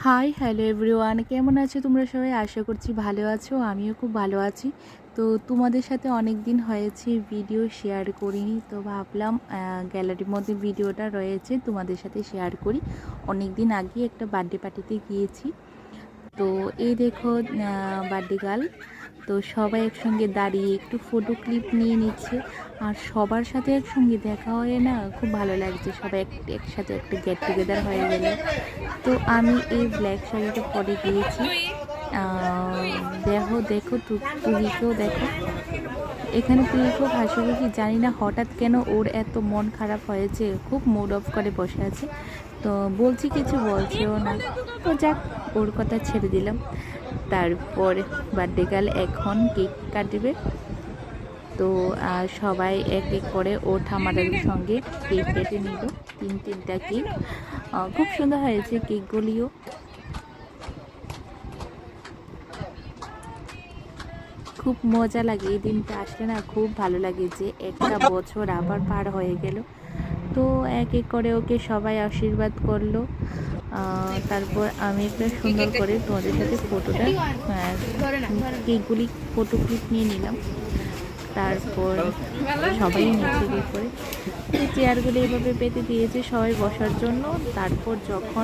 Hi hello everyone, কেমন আছো তোমরা সবাই? আশা করছি ভালো আছো, আমিও খুব ভালো আছি। তো তোমাদের সাথে অনেক দিন হয়েছে ভিডিও শেয়ার করিনি, তো ভাবলাম গ্যালারির মধ্যে ভিডিওটা রয়েছে তোমাদের সাথে শেয়ার করি। অনেক দিন আগে একটা বার্থডে পার্টিতে গিয়েছি। তো এই দেখো বার্থডে গার্ল। তো সবাই একসঙ্গে দাঁড়িয়ে একটু ফটো ক্লিপ নিয়ে নিচ্ছে, আর সবার সাথে একসঙ্গে দেখা হয়ে না খুব ভালো লাগছে। সবাই একসাথে একটা গেট টুগেদার হয়ে গেল। তো আমি এই ব্ল্যাক শাড়িটা পরে গিয়েছি। দেখো দেখো তুহিকেও দেখো, এখানে তুহিকেও হাসিখুশি, জানি না হঠাৎ কেন ওর এত মন খারাপ হয়েছে, খুব মুড অফ করে বসে আছে। তো বলছি কিছু বলছেও না, তো যাক, ওর কথা ছেড়ে দিলাম। তারপর বার্থডে গার্ল এখন কেক কাটবে। তো সবাই এক এক করে ও ঠামাদাদের সঙ্গে কেক কেটে নিল, তিনটা কেক। খুব সুন্দর হয়েছে কেকগুলিও। খুব মজা লাগে এই দিনটা আসলে না, খুব ভালো লাগে যে একটা বছর আবার পার হয়ে গেল। তো এক এক করে ওকে সবাই আশীর্বাদ করলো। তারপর আমি একটা সুন্দর করে তোমাদের সাথে ফটোটা কেকগুলি ফটো ক্লিপ নিয়ে নিলাম। তারপর সবাই নিচে গিয়ে করে চেয়ারগুলো এভাবে পেতে দিয়েছে সবাই বসার জন্য। তারপর যখন